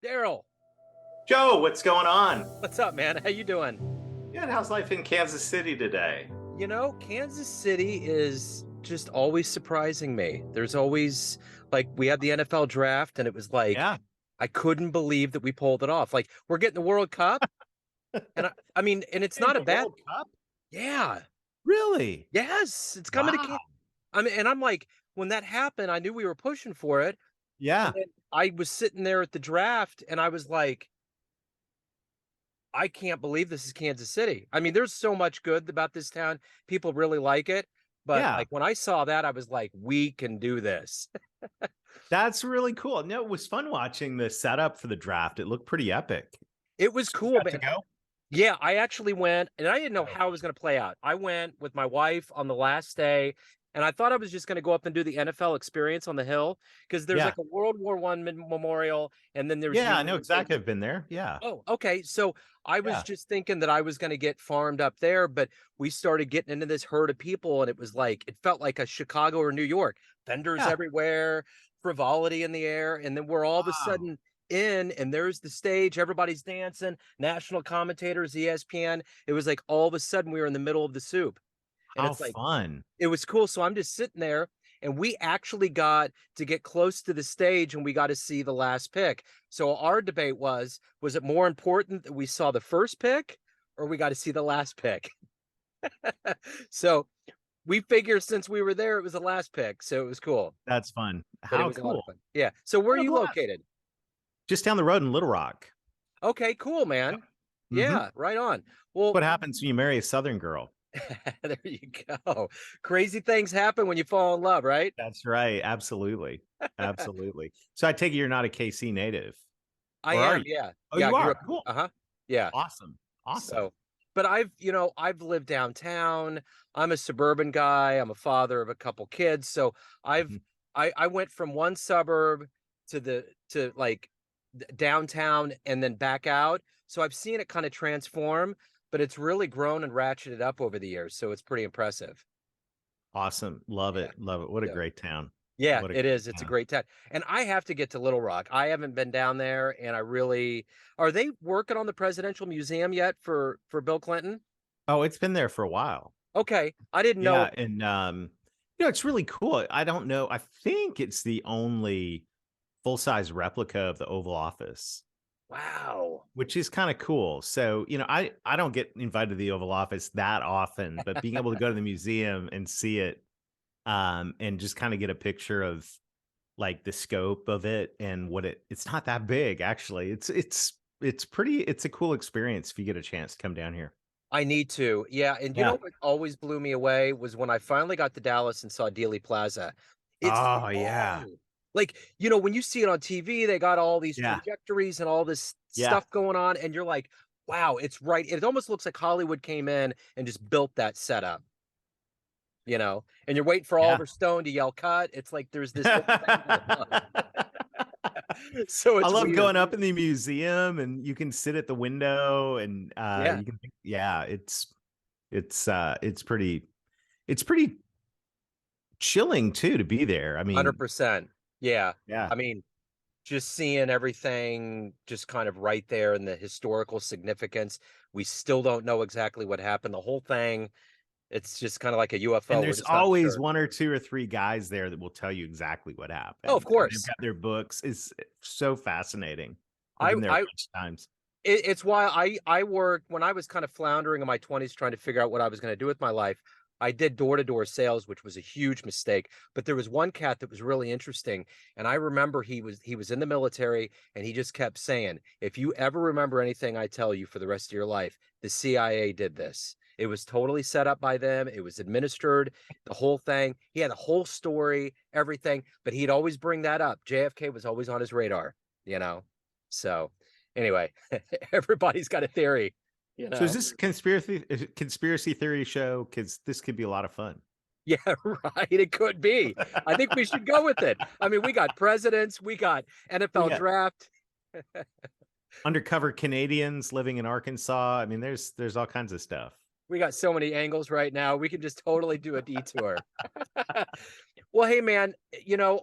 Darrell, Joe, what's going on? what's up, man? How you doing? Yeah, how's life in Kansas City today? Kansas City is just always surprising me. There's always like we had the NFL draft, and it was like Yeah. I couldn't believe that we pulled it off. Like we're getting the World Cup, and I mean, and it's Hey, not a the bad. World Cup? Yeah, Really? yes, it's coming to Wow. Kansas. I mean, and I'm like, when that happened, I knew we were pushing for it, and Yeah. then I was sitting there at the draft, and I was like, I can't believe this is Kansas City. I mean, there's so much good about this town. People really like it. But Yeah. like when I saw that, I was like, we can do this. That's really cool. No, it was fun watching the setup for the draft. It looked pretty epic. It was So you cool, got to man. go? Yeah, I actually went and I didn't know Oh, how it was going to play out. I went with my wife on the last day and I thought I was just going to go up and do the NFL experience on the hill because there's yeah. like a World War One memorial and then there's Yeah, I know Union exactly. I've been there. Yeah. Oh, okay. So I was Yeah. just thinking that I was going to get farmed up there, but we started getting into this herd of people, and it was like it felt like a Chicago or New York. Vendors Yeah. everywhere, frivolity in the air, and then we're all of a Wow. sudden in, and there's the stage, everybody's dancing, national commentators, ESPN. It was like all of a sudden we were in the middle of the soup, and How it's like fun. it was cool. So I'm just sitting there, and we actually got to get close to the stage and we got to see the last pick. So our debate was it more important that we saw the first pick or we got to see the last pick? So we figured since we were there, it was the last pick. So it was cool, That's fun. but it How was a lot cool. of fun. Yeah. So where are What a you blast. located? Just down the road in Little Rock. Okay, cool, Yep. man. Mm-hmm. Yeah, right on. Well, What happens when you marry a Southern girl? there you go. Crazy things happen when you fall in love, right? That's right. Absolutely. Absolutely. So I take it you're not a KC native, I or are am, you? yeah. Oh, Yeah, I you grew are. up. Cool. Uh-huh. Yeah. Awesome. Awesome. So, but I've lived downtown. I'm a suburban guy. I'm a father of a couple kids. So I've Mhm. I went from one suburb to like downtown and then back out. So I've seen it kind of transform, but it's really grown and ratcheted up over the years. So it's pretty impressive. Awesome. Love Yeah. it. Love it. What a So great town. yeah, What a it is. great It's a town. great town. And I have to get to Little Rock. I haven't been down there and I really are they working on the presidential museum yet for Bill Clinton? Oh, it's been there for a while. Okay. I didn't know. Yeah. And it's really cool. I don't know. I think it's the only full-size replica of the Oval Office, Wow. which is kind of cool. So, I don't get invited to the Oval Office that often, but being able to go to the museum and see it, and just kind of get a picture of like the scope of it and what it's not that big actually. It's a cool experience if you get a chance to come down here. I need to. Yeah. And you know Yeah. what always blew me away was when I finally got to Dallas and saw Dealey Plaza. It's Oh yeah. small. Like, when you see it on TV, they got all these Yeah. trajectories and all this Yeah. stuff going on, and you're like, wow, it's right. It almost looks like Hollywood came in and just built that setup, and you're waiting for Yeah. Oliver Stone to yell cut. It's like there's this whole thing going on. So I it's love weird. going up in the museum and you can sit at the window and Yeah, it's pretty chilling too to be there. I mean, 100%. Yeah. yeah. I mean, just seeing everything just kind of right there and the historical significance. We still don't know exactly what happened. The whole thing, it's just kind of like a And UFO. We're there's just not always sure. one or two or three guys there that will tell you exactly what Oh, of happened. And they've course. got their books. It's so fascinating. I've I been there a I bunch of times. it's why I worked when I was kind of floundering in my 20s trying to figure out what I was going to do with my life. I did door-to-door sales, which was a huge mistake. But there was one cat that was really interesting, and I remember he was in the military, and he just kept saying, "If you ever remember anything I tell you for the rest of your life, the CIA did this. It was totally set up by them. It was administered, the whole thing. He had the whole story, everything, but he'd always bring that up. JFK was always on his radar, you know. So anyway, everybody's got a theory, you So is know. this a conspiracy theory show? Because this could be a lot of fun. Yeah, right. It could be. I think we should go with it. I mean, we got presidents, we got We NFL got draft. undercover Canadians living in Arkansas. I mean, there's all kinds of stuff. We got so many angles right now. We can just totally do a detour. Well, hey man,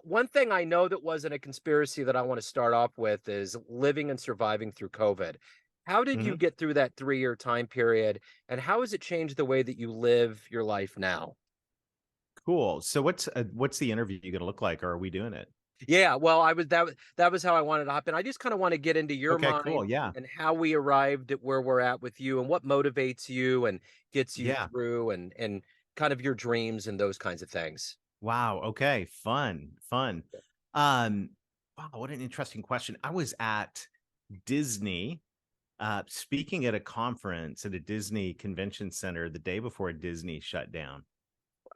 one thing I know that wasn't a conspiracy that I want to start off with is living and surviving through COVID. How did you Mhm. get through that 3-year time period, and how has it changed the way that you live your life now? Cool. So what's the interview gonna look like, or are we doing it? Yeah, well, that was how I wanted to hop in. I just kind of want to get into your Okay, mind cool. Yeah. and how we arrived at where we're at with you and what motivates you and gets you Yeah. through and kind of your dreams and those kinds of things. Wow. Okay. Fun. Fun. Um, wow, what an interesting question. I was at Disney, speaking at a conference at a Disney convention center the day before Disney shut down.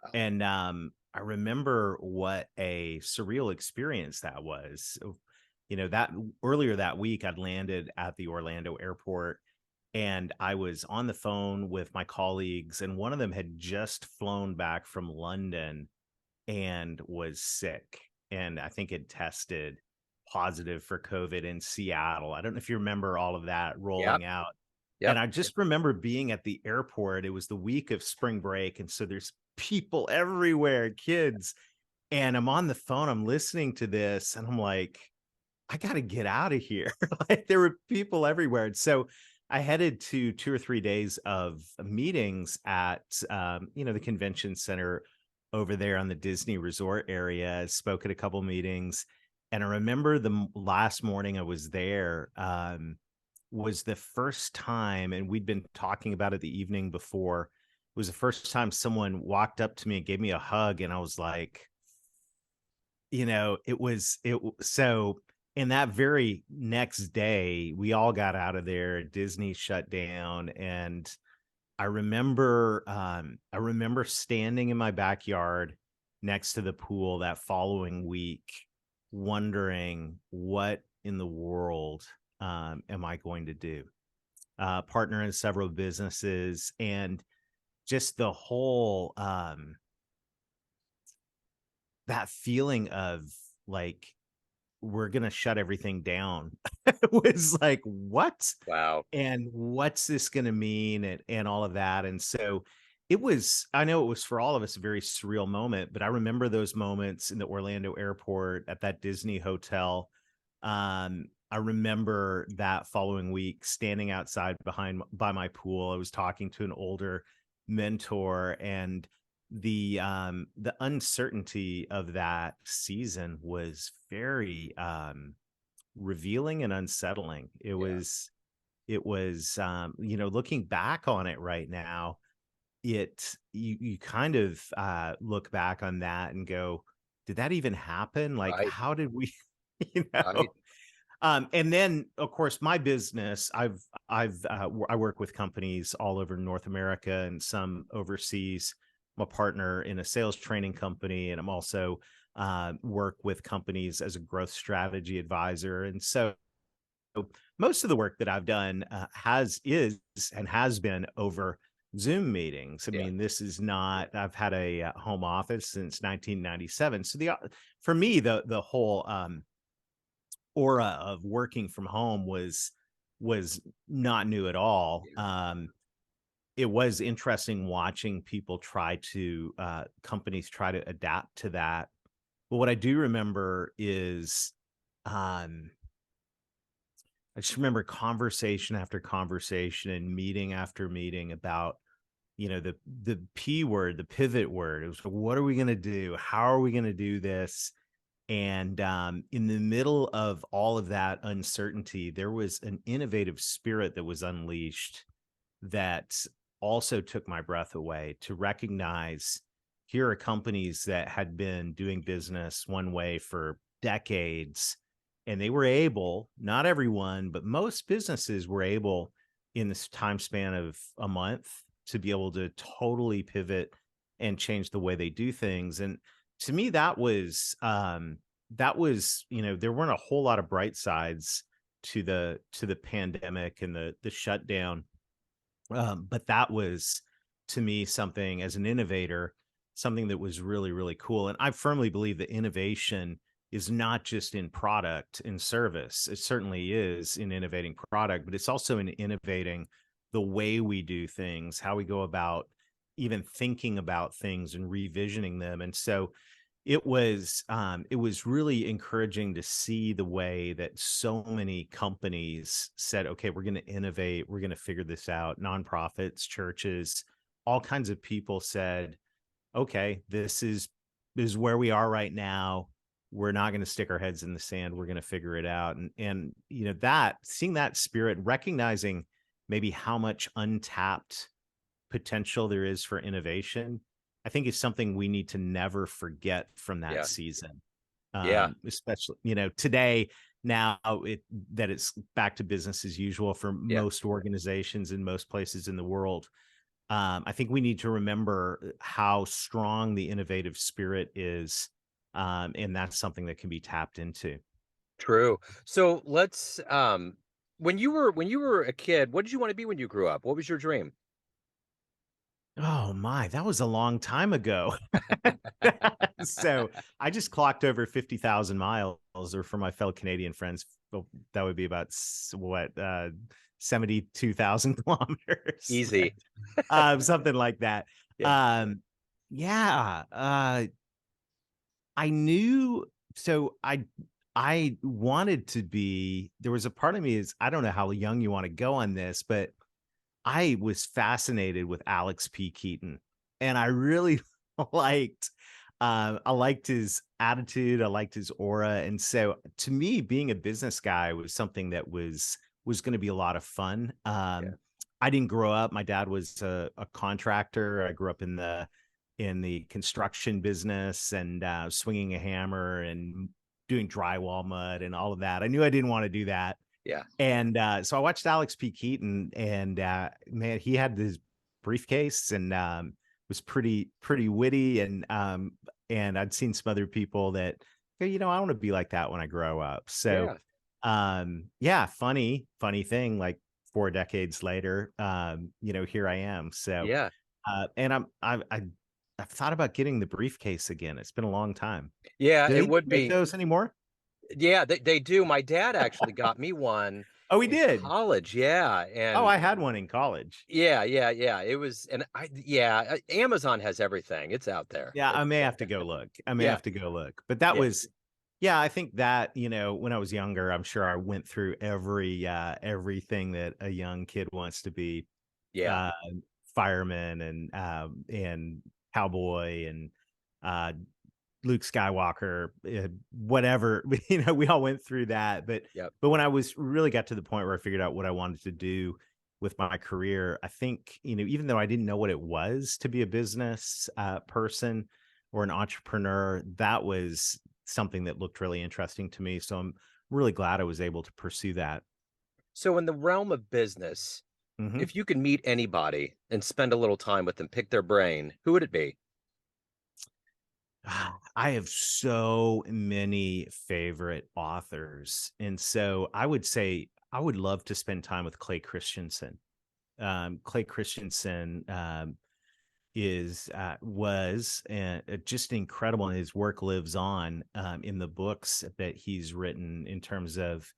Wow. And I remember what a surreal experience that was. So, that earlier that week, I'd landed at the Orlando airport and I was on the phone with my colleagues, and one of them had just flown back from London and was sick. And I think it tested positive for COVID in Seattle. I don't know if you remember all of that Yep, rolling out. And yep. I just remember being at the airport. It was the week of spring break. And so there's people everywhere, kids. And I'm on the phone, I'm listening to this, and I'm like, I got to get out of here. Like there were people everywhere. And so I headed to 2 or 3 days of meetings at, the convention center over there on the Disney resort area, spoke at a couple meetings. And I remember last morning I was there, was the first time, and we'd been talking about it the evening before. It was the first time someone walked up to me and gave me a hug. And I was like, so in that very next day, we all got out of there, Disney shut down, and I remember standing in my backyard next to the pool that following week, wondering what in the world, am I going to do? Partner in several businesses, and just the whole, that feeling of like, we're gonna shut everything down. It was like, "What? Wow. And what's this gonna mean?" And all of that, and so I know it was for all of us a very surreal moment, but I remember those moments in the Orlando airport, at that Disney hotel. I remember that following week standing outside by my pool. I was talking to an older mentor, and the uncertainty of that season was very revealing and unsettling. Yeah. Looking back on it right now, you kind of look back on that and go, did that even happen? Like, Right. how did we, you Right. know? And then, of course, my business, I work with companies all over North America and some overseas. I'm a partner in a sales training company, and I'm also work with companies as a growth strategy advisor. And so most of the work that I've done has been over Zoom meetings. I Yeah. mean, this is not. I've had a home office since 1997. So for me, the whole aura of working from home was not new at all. Yeah. It was interesting watching people companies try to adapt to that. But what I do remember is, um, I just remember conversation after conversation and meeting after meeting about, the P word, the pivot word. It was, what are we going to do? How are we going to do this? And in the middle of all of that uncertainty, there was an innovative spirit that was unleashed that also took my breath away, to recognize here are companies that had been doing business one way for decades. And they were able, not everyone, but most businesses were able in this time span of a month to be able to totally pivot and change the way they do things. And to me, there weren't a whole lot of bright sides to the pandemic and the shutdown, but that was, to me, something as an innovator, something that was really, really cool. And I firmly believe that innovation is not just in product and service. It certainly is in innovating product, but it's also in innovating the way we do things, how we go about even thinking about things and revisioning them. And so it was really encouraging to see the way that so many companies said, okay, we're going to innovate, we're going to figure this out. Nonprofits, churches, all kinds of people said, okay, this is where we are right now. We're not going to stick our heads in the sand. We're going to figure it out. And you know, that seeing that spirit, recognizing maybe how much untapped potential there is for innovation, I think is something we need to never forget from that Yeah. season. Yeah. Especially, you know, today, now it's back to business as usual for Yeah. most organizations in most places in the world. I think we need to remember how strong the innovative spirit is, and that's something that can be tapped into. True. So let's when you were a kid, what did you want to be when you grew up? What was your dream? Oh my, that was a long time ago. So I just clocked over 50,000 miles, or for my fellow Canadian friends, well, that would be about 72,000 kilometers, Easy. something like that. Yeah. Um, yeah, I knew. So I wanted to be. There was a part of me is I don't know how young you want to go on this, but I was fascinated with Alex P. Keaton, and I really I liked his attitude, I liked his aura, and so to me, being a business guy was something that was going to be a lot of fun. Yeah. I didn't grow up. My dad was a contractor. I grew up in the construction business and swinging a hammer and doing drywall mud and all of that. I knew I didn't want to do that, Yeah. and so I watched Alex P. Keaton, and man, he had this briefcase and was pretty witty, and I'd seen some other people that, "Hey, you know, I want to be like that when I grow up." So Yeah. yeah, funny thing, like 4 decades later, you know, here I am. So Yeah. and I've thought about getting the briefcase again. It's been a long time. Yeah, Do they it even would make be. those anymore? Yeah, they do. My dad actually got me one Oh, we in did. college. Yeah. Oh, And I had one in college. yeah, yeah, yeah. It was, and Amazon has everything. It's out there. Yeah, I It's may have to go look. I may yeah, have to go look. But that yeah, was, yeah, I think that, you know, when I was younger, I'm sure I went through everything that a young kid wants to be. yeah. Uh Fireman and cowboy and uh Luke Skywalker, whatever, you know, we all went through that. Yep. But when I was really got to the point where I figured out what I wanted to do with my career, I think, you know, even though I didn't know what it was to be a business person or an entrepreneur, that was something that looked really interesting to me. So I'm really glad I was able to pursue that. So in the realm of business, Mhm. if you could meet anybody and spend a little time with them, pick their brain, who would it be? I have so many favorite authors. And so I would say I would love to spend time with Clay Christensen. Clay Christensen is was just incredible, and his work lives on in the books that he's written in terms of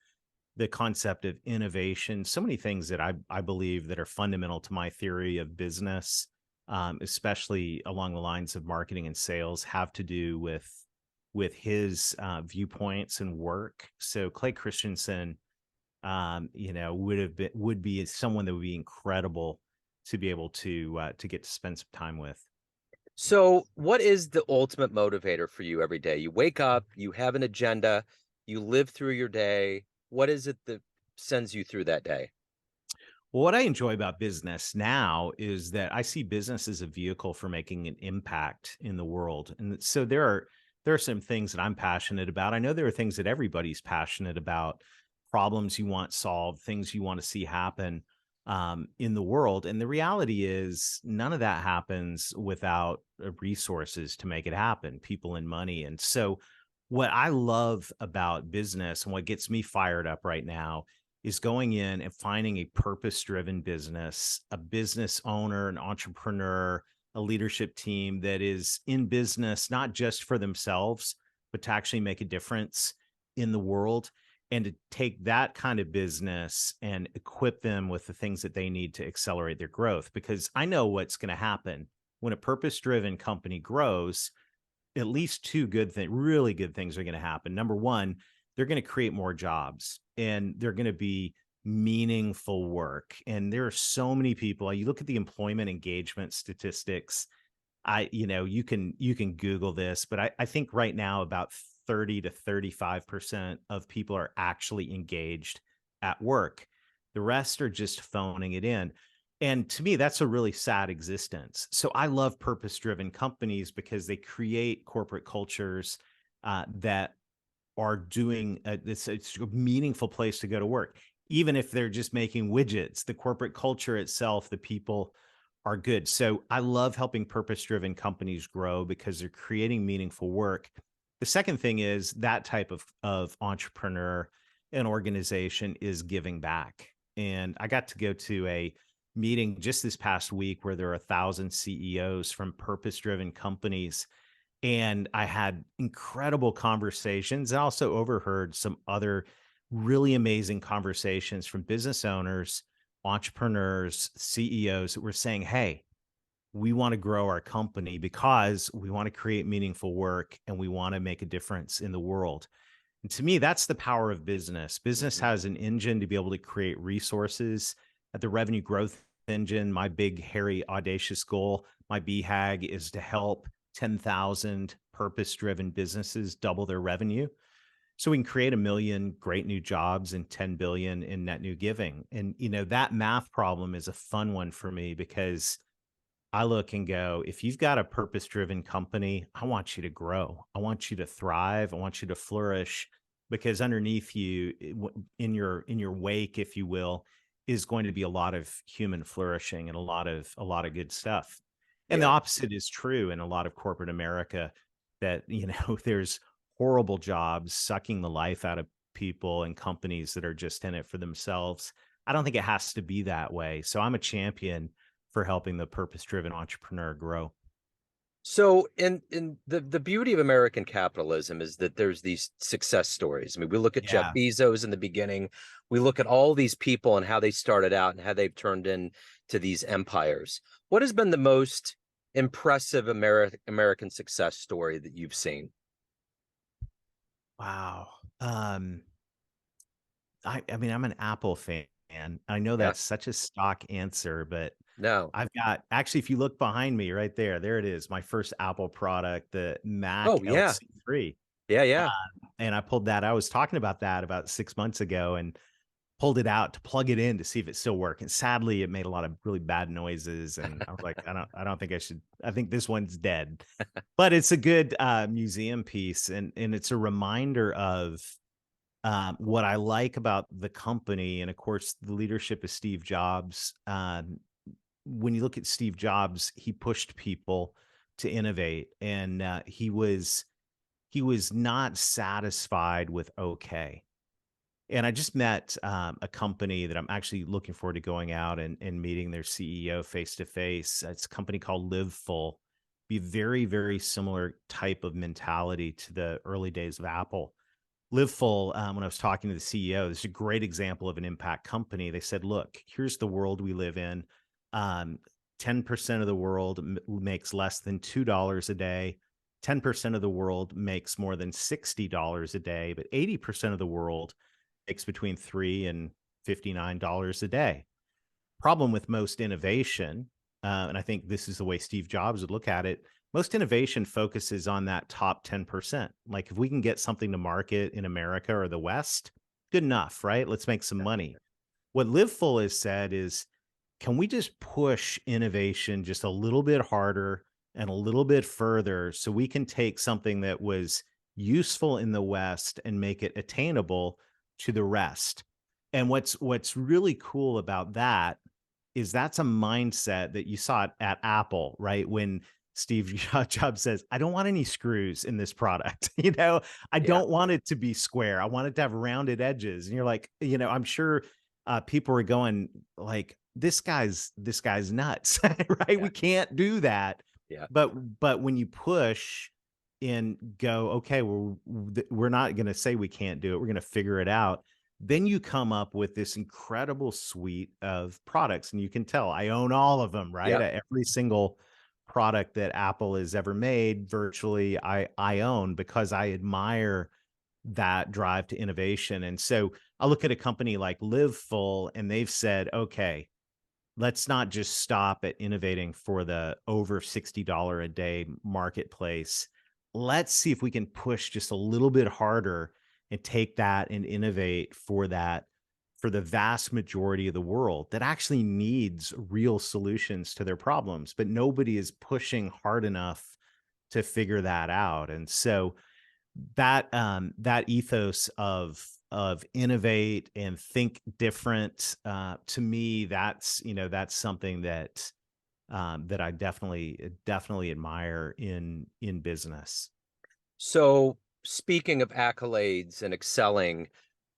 the concept of innovation. So many things that I believe that are fundamental to my theory of business, especially along the lines of marketing and sales, have to do with his viewpoints and work. So Clay Christensen, you know, would be someone that would be incredible to be able to get to spend some time with. So, what is the ultimate motivator for you every day? You wake up, you have an agenda, you live through your day. What is it that sends you through that day? Well, what I enjoy about business now is that I see business as a vehicle for making an impact in the world. And so there are some things that I'm passionate about. I know there are things that everybody's passionate about, problems you want solved, things you want to see happen in the world. And the reality is none of that happens without resources to make it happen, people and money. And so what I love about business and what gets me fired up right now is going in and finding a purpose driven business, a business owner, an entrepreneur, a leadership team that is in business, not just for themselves, but to actually make a difference in the world, and to take that kind of business and equip them with the things that they need to accelerate their growth. Because I know what's going to happen when a purpose driven company grows. at least two good things, really good things are going to happen. Number one, they're going to create more jobs and they're going to be meaningful work. And there are so many people. You look at the employment engagement statistics. You can Google this, but I think right now about 30 to 35% of people are actually engaged at work. The rest are just phoning it in. And to me, that's a really sad existence. So I love purpose driven companies because they create corporate cultures that are doing it's a meaningful place to go to work. Even if they're just making widgets, the corporate culture itself, the people are good. So I love helping purpose driven companies grow because they're creating meaningful work. The second thing is that type of entrepreneur and organization is giving back. And I got to go to a meeting just this past week where there are 1,000 CEOs from purpose driven companies, and I had incredible conversations. I also overheard some other really amazing conversations from business owners, entrepreneurs, CEOs that were saying, hey, we want to grow our company because we want to create meaningful work and we want to make a difference in the world. And to me, that's the power of business. Business Mhm. has an engine to be able to create resources. At the revenue growth engine, my big, hairy, audacious goal, my BHAG, is to help 10,000 purpose driven businesses double their revenue so we can create 1 million great new jobs and 10 billion in net new giving. And, that math problem is a fun one for me because I look and go, if you've got a purpose driven company, I want you to grow. I want you to thrive. I want you to flourish because underneath you, in your wake, if you will, is going to be a lot of human flourishing and a lot of good stuff. And the Yeah. opposite is true in a lot of corporate America that, there's horrible jobs sucking the life out of people and companies that are just in it for themselves. I don't think it has to be that way. So I'm a champion for helping the purpose-driven entrepreneur grow. So in the beauty of American capitalism is that there's these success stories. I mean, we look at Jeff Yeah. Bezos in the beginning. We look at all these people and how they started out and how they've turned into these empires. What has been the most impressive American success story that you've seen? Wow. Um, I mean, I'm an Apple fan. I know Yeah. that's such a stock answer, but No. I've got actually, if you look behind me right there it is, my first Apple product, the Mac Oh, yeah. LC3. Yeah, Um, yeah. and I was talking about that about 6 months ago and pulled it out to plug it in to see if it still worked. And sadly, it made a lot of really bad noises. And I was like, I don't think I should. I think this one's dead. But it's a good museum piece, and it's a reminder of what I like about the company, and of course, the leadership of Steve Jobs. When you look at Steve Jobs, he pushed people to innovate, and he was not satisfied with okay. And I just met a company that I'm actually looking forward to going out and meeting their CEO face to face. It's a company called Live Full. Be very, very similar type of mentality to the early days of Apple. Live Full, when I was talking to the CEO, this is a great example of an impact company. They said, look, here's the world we live in. Um, 10% of the world makes less than $2 a day. 10% of the world makes more than $60 a day, but 80% of the world makes between $3 and $59 a day. Problem with most innovation, and I think this is the way Steve Jobs would look at it, most innovation focuses on that top 10%. Like if we can get something to market in America or the West, good enough, right? Let's make some money. What Live Full has said is, can we just push innovation just a little bit harder and a little bit further so we can take something that was useful in the West and make it attainable to the rest? And what's really cool about that is that's a mindset that you saw at Apple, right? When Steve Jobs says, I don't want any screws in this product. I Yeah. don't want it to be square. I want it to have rounded edges. And you're like, I'm sure people were going like, this guy's nuts, right? Yeah. We can't do that. Yeah. But when you push and go, okay, we're not going to say we can't do it. We're going to figure it out. Then you come up with this incredible suite of products, and you can tell I own all of them, right? Yeah. Every single product that Apple has ever made, virtually, I own because I admire that drive to innovation. And so I look at a company like Liveful, and they've said, okay, let's not just stop at innovating for the over $60 a day marketplace. Let's see if we can push just a little bit harder and take that and innovate for that, for the vast majority of the world that actually needs real solutions to their problems, but nobody is pushing hard enough to figure that out. And so that ethos of innovate and think different, to me, that's something that that I definitely admire in business. So, speaking of accolades and excelling,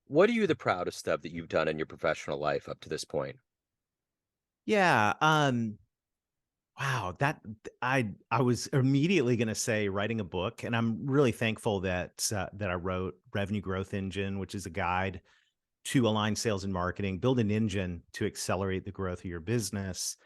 what are you the proudest of that you've done in your professional life up to this point? Yeah. Wow. I was immediately going to say writing a book, and I'm really thankful that I wrote Revenue Growth Engine, which is a guide to align sales and marketing, build an engine to accelerate the growth of your business.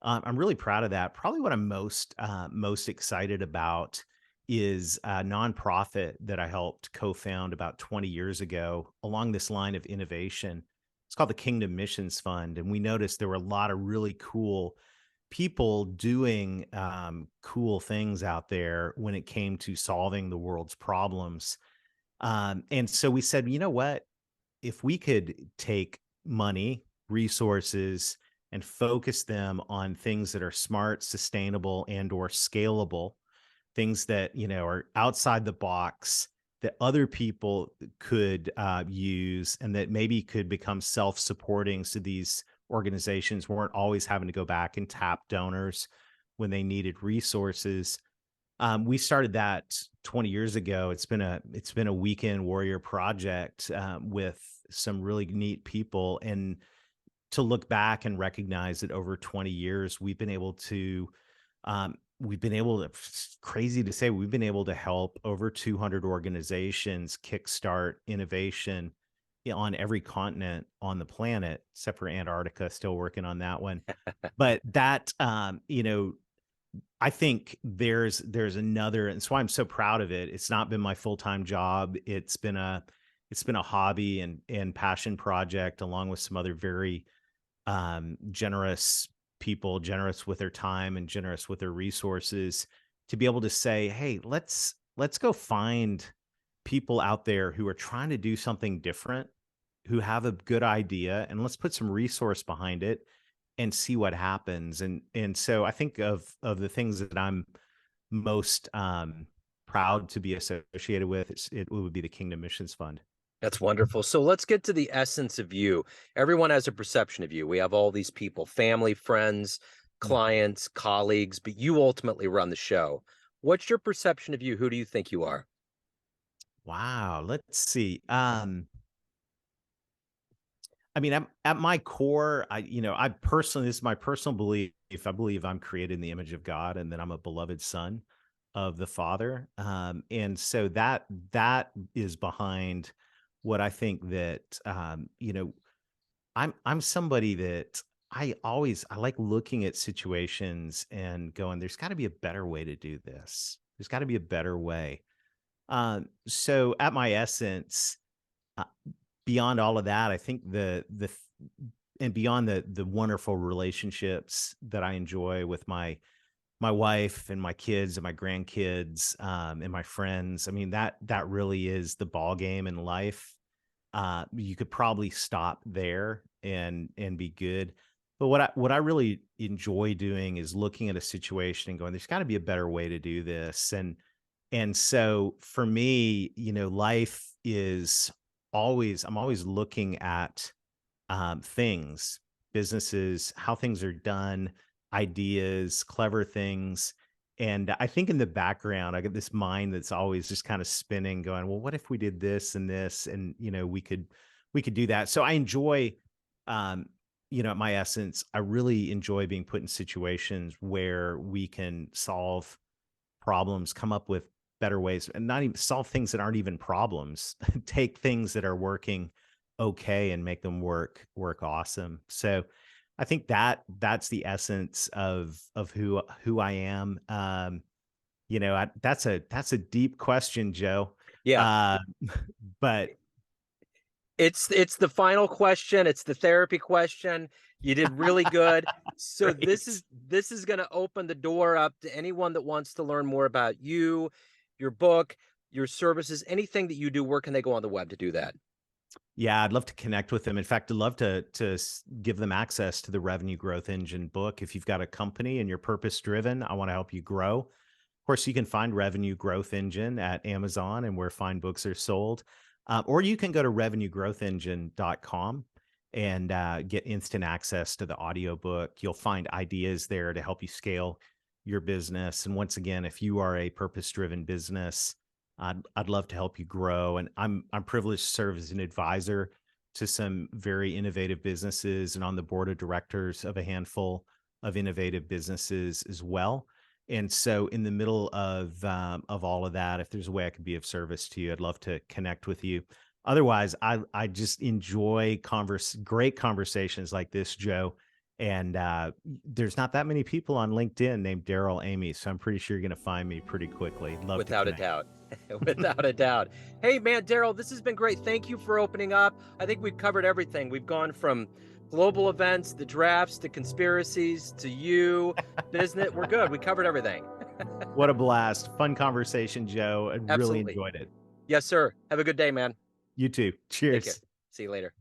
I'm really proud of that. Probably what I'm most excited about is a nonprofit that I helped co-found about 20 years ago along this line of innovation. It's called the Kingdom Missions Fund, and we noticed there were a lot of really cool people doing cool things out there when it came to solving the world's problems. And so we said, you know what? If we could take money, resources, and focus them on things that are smart, sustainable, and or scalable, things that, are outside the box that other people could use, and that maybe could become self-supporting, so these organizations weren't always having to go back and tap donors when they needed resources. We started that 20 years ago. It's been a weekend warrior project, with some really neat people, and to look back and recognize that over 20 years it's crazy to say, we've been able to help over 200 organizations kickstart innovation on every continent on the planet, except for Antarctica. Still working on that one. But I think there's another, and so I'm so proud of it. It's not been my full-time job. It's been a hobby and passion project, along with some other very generous people, generous with their time and generous with their resources, to be able to say, hey, let's go find people out there who are trying to do something different, who have a good idea, and let's put some resource behind it and see what happens. And so I think of the things that I'm most proud to be associated with, it would be the Kingdom Missions Fund. That's wonderful. So let's get to the essence of you. Everyone has a perception of you. We have all these people, family, friends, Mhm. clients, colleagues, but you ultimately run the show. What's your perception of you? Who do you think you are? Wow, let's see. I mean, at my core, I personally, this is my personal belief. I believe I'm created in the image of God, and that I'm a beloved son of the Father. And so that is behind what I think that, I'm somebody that I like looking at situations and going, there's got to be a better way to do this. There's got to be a better way. So at my essence, uh, beyond all of that, I think and beyond the wonderful relationships that I enjoy with my wife and my kids and my grandkids, and my friends. I mean, that really is the ball game in life. You could probably stop there and be good. But what I really enjoy doing is looking at a situation and going, there's got to be a better way to do this. And so for me, life is always, I'm always looking at things, businesses, how things are done, ideas, clever things. And I think in the background, I get this mind that's always just kind of spinning, going, well, what if we did this and this? And, we could do that. So I enjoy, um, at my essence, I really enjoy being put in situations where we can solve problems, come up with better ways, and not even solve things that aren't even problems. Take things that are working okay and make them work awesome. So I think that's the essence of who I am. That's a deep question, Joe. Yeah. Uh, but It's the final question, it's the therapy question. You did really good. So great. this is gonna open the door up to anyone that wants to learn more about you, your book, your services, anything that you do. Where can they go on the web to do that? Yeah, I'd love to connect with them. In fact, I'd love to give them access to the Revenue Growth Engine book. If you've got a company and you're purpose driven, I want to help you grow. Of course, you can find Revenue Growth Engine at Amazon and where fine books are sold. Or you can go to revenuegrowthengine.com and get instant access to the audiobook. You'll find ideas there to help you scale your business. And once again, if you are a purpose driven business, I'd love to help you grow. And I'm privileged to serve as an advisor to some very innovative businesses and on the board of directors of a handful of innovative businesses as well. And so, in the middle of all of that, if there's a way I could be of service to you, I'd love to connect with you. Otherwise, I just enjoy great conversations like this, Joe. And there's not that many people on LinkedIn named Darrell Amy, so I'm pretty sure you're going to find me pretty quickly. Love to Without a connect. doubt. Without a doubt. Hey, man, Darrell, this has been great. Thank you for opening up. I think we've covered everything. We've gone from global events, the drafts, to conspiracies, to you, business. We're good. We covered everything. What a blast! Fun conversation, Joe. I really Absolutely. enjoyed it. Yes, sir. Have a good day, man. You too. Take care. Cheers. See you later.